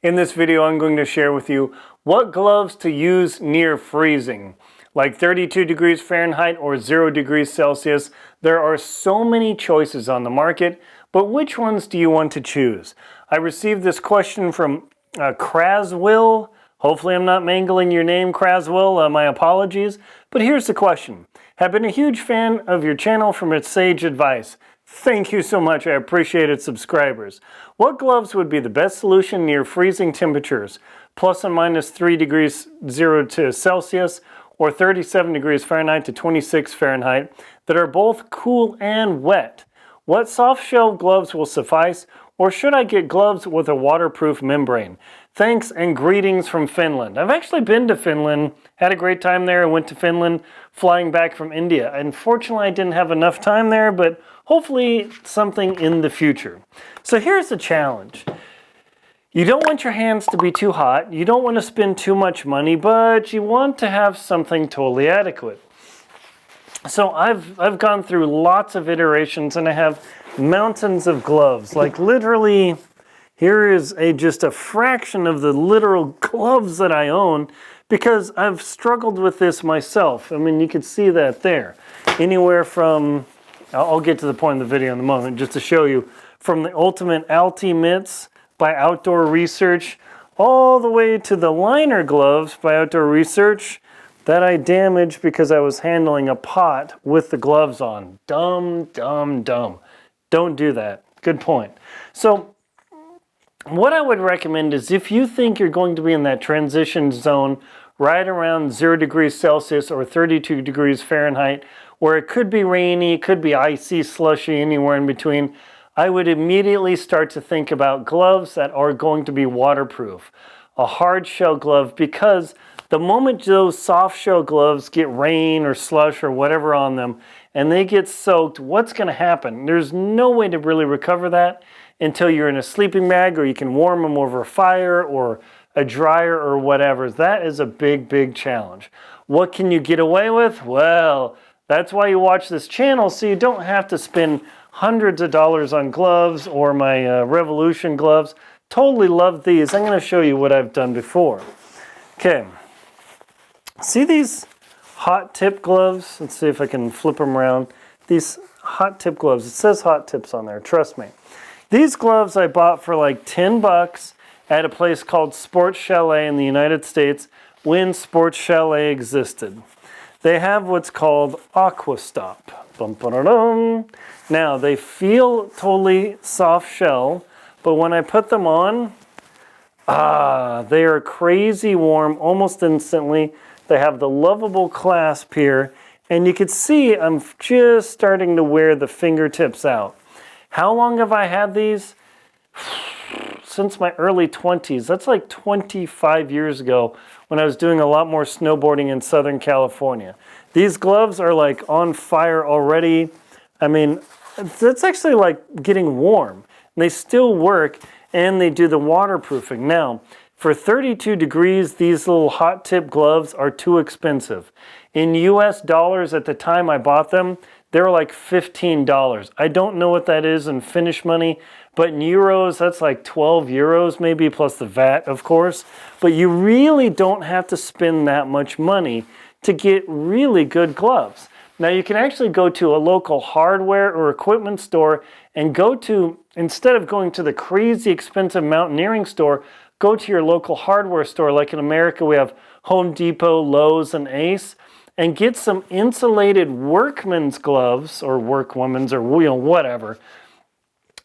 In this video, I'm going to share with you what gloves to use near freezing, like 32 degrees Fahrenheit or 0 degrees Celsius. There are so many choices on the market, but which ones do you want to choose? I received this question from Craswill. Hopefully I'm not mangling your name, Craswill. My apologies. But here's the question. Have been a huge fan of your channel from its sage advice. Thank you so much. I appreciate it, subscribers. What gloves would be the best solution near freezing temperatures, plus and minus 3 degrees 0 to Celsius, or 37 degrees Fahrenheit to 26 Fahrenheit, that are both cool and wet? What soft shell gloves will suffice, or should I get gloves with a waterproof membrane? Thanks and greetings from Finland. I've actually been to Finland, had a great time there. I went to Finland flying back from India. Unfortunately, I didn't have enough time there, but hopefully something in the future. So here's the challenge. You don't want your hands to be too hot. You don't want to spend too much money, but you want to have something totally adequate. So I've gone through lots of iterations and I have mountains of gloves. Like literally, here is just a fraction of the literal gloves that I own because I've struggled with this myself. I mean, you can see that there. Anywhere from, I'll get to the point of the video in a moment just to show you, from the Ultimate Alti Mitts by Outdoor Research all the way to the liner gloves by Outdoor Research that I damaged because I was handling a pot with the gloves on. Dumb, dumb, dumb. Don't do that. Good point. So what I would recommend is if you think you're going to be in that transition zone right around 0 degrees Celsius or 32 degrees Fahrenheit, where it could be rainy, it could be icy, slushy, anywhere in between, I would immediately start to think about gloves that are going to be waterproof. A hard shell glove, because the moment those soft shell gloves get rain or slush or whatever on them and they get soaked, what's going to happen? There's no way to really recover that until you're in a sleeping bag or you can warm them over a fire or a dryer or whatever. That is a big, big challenge. What can you get away with? Well, that's why you watch this channel, so you don't have to spend hundreds of dollars on gloves or my Revolution gloves. Totally love these. I'm going to show you what I've done before. Okay. See these hot tip gloves? Let's see if I can flip them around. These hot tip gloves. It says hot tips on there. Trust me. These gloves I bought for like 10 bucks at a place called Sports Chalet in the United States when Sports Chalet existed. They have what's called Aqua Stop. Bum, ba-da-dum. Now, they feel totally soft shell, but when I put them on, they are crazy warm almost instantly. They have the lovable clasp here, and you can see I'm just starting to wear the fingertips out. How long have I had these? Since my early 20s. That's like 25 years ago when I was doing a lot more snowboarding in Southern California. These gloves are like on fire already. I mean, it's actually like getting warm. They still work and they do the waterproofing. Now, for 32 degrees, these little hot tip gloves are too expensive. In US dollars at the time I bought them, they were like $15. I don't know what that is in Finnish money, but in euros, that's like 12 euros maybe, plus the VAT, of course. But you really don't have to spend that much money to get really good gloves. Now, you can actually go to a local hardware or equipment store and instead of going to the crazy expensive mountaineering store, go to your local hardware store. Like in America, we have Home Depot, Lowe's, and Ace, and get some insulated workman's gloves or workwoman's or whatever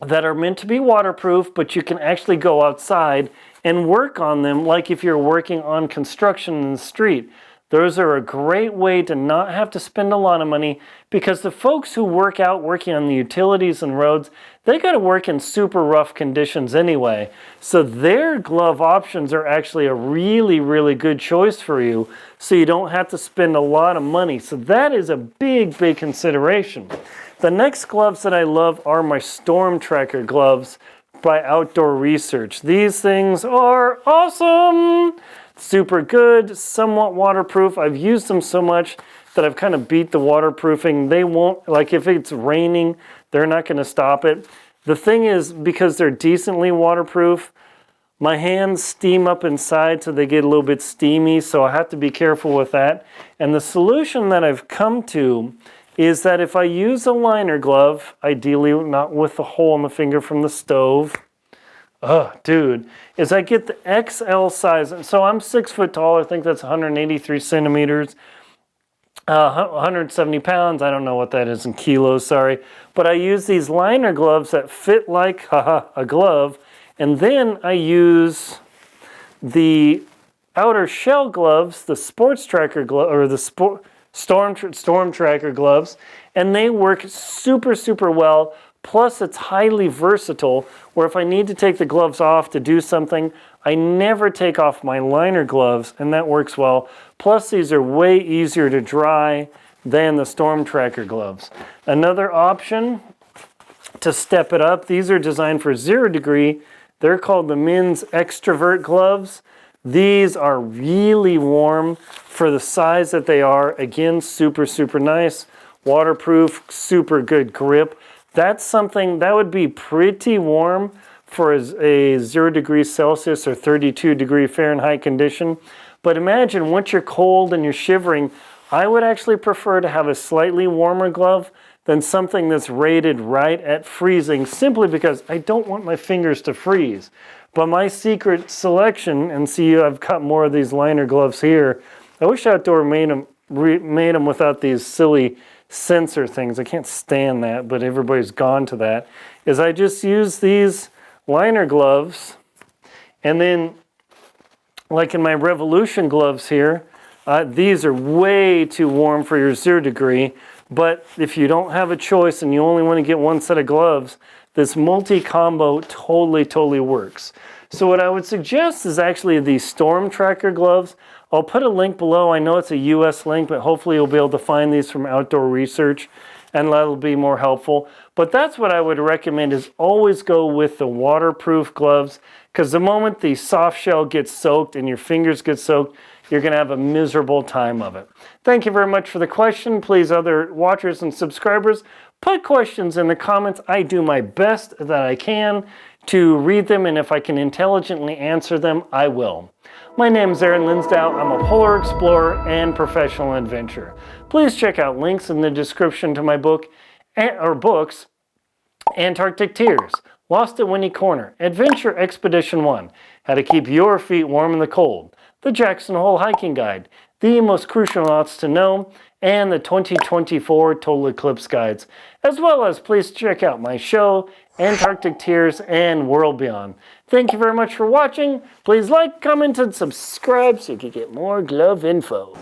that are meant to be waterproof, but you can actually go outside and work on them like if you're working on construction in the street. Those are a great way to not have to spend a lot of money because the folks who work out working on the utilities and roads, they got to work in super rough conditions anyway. So their glove options are actually a really, really good choice for you, so you don't have to spend a lot of money. So that is a big, big consideration. The next gloves that I love are my Storm Tracker gloves by Outdoor Research. These things are awesome! Super good, somewhat waterproof. I've used them so much that I've kind of beat the waterproofing. They won't, like if it's raining, they're not going to stop it. The thing is, because they're decently waterproof, My hands steam up inside, so they get a little bit steamy, so I have to be careful with that. And the solution that I've come to is that if I use a liner glove, ideally not with the hole in the finger from the stove, is I get the XL size. So I'm 6 foot tall. I think that's 183 centimeters, 170 pounds. I don't know what that is in kilos, sorry. But I use these liner gloves that fit like a glove. And then I use the outer shell gloves, the sports tracker glove, or the storm tracker gloves, and they work super, super well. Plus, it's highly versatile, where if I need to take the gloves off to do something, I never take off my liner gloves, and that works well. Plus, these are way easier to dry than the storm tracker gloves. Another option to step it up, these are designed for 0 degree. They're called the men's extrovert gloves. These are really warm for the size that they are. Again, super, super nice. Waterproof, super good grip. That's something that would be pretty warm for a 0 degrees Celsius or 32 degree Fahrenheit condition. But imagine once you're cold and you're shivering, I would actually prefer to have a slightly warmer glove than something that's rated right at freezing, simply because I don't want my fingers to freeze. But my secret selection, and see, I've got more of these liner gloves here. I wish Outdoor made them without these silly sensor things. I can't stand that, but everybody's gone to that. Is I just use these liner gloves, and then like in my Revolution gloves here, these are way too warm for your 0 degree. But if you don't have a choice and you only want to get one set of gloves, this multi-combo totally works. So what I would suggest is actually these storm tracker gloves. I'll put a link below. I know it's a US link, but hopefully you'll be able to find these from Outdoor Research, and that'll be more helpful. But that's what I would recommend, is always go with the waterproof gloves, because the moment the soft shell gets soaked and your fingers get soaked, you're going to have a miserable time of it. Thank you very much for the question. Please, other watchers and subscribers, put questions in the comments. I do my best that I can to read them, and if I can intelligently answer them, I will. My name is Aaron Linsdau. I'm a polar explorer and professional adventurer. Please check out links in the description to my book or books: Antarctic Tears, Lost at Winnie Corner, Adventure Expedition 1, How to Keep Your Feet Warm in the Cold, the Jackson Hole Hiking Guide, the Most Crucial Knots to Know, and the 2024 Total Eclipse Guides, as well as please check out my show, Antarctic Tears and World Beyond. Thank you very much for watching. Please like, comment, and subscribe so you can get more glove info.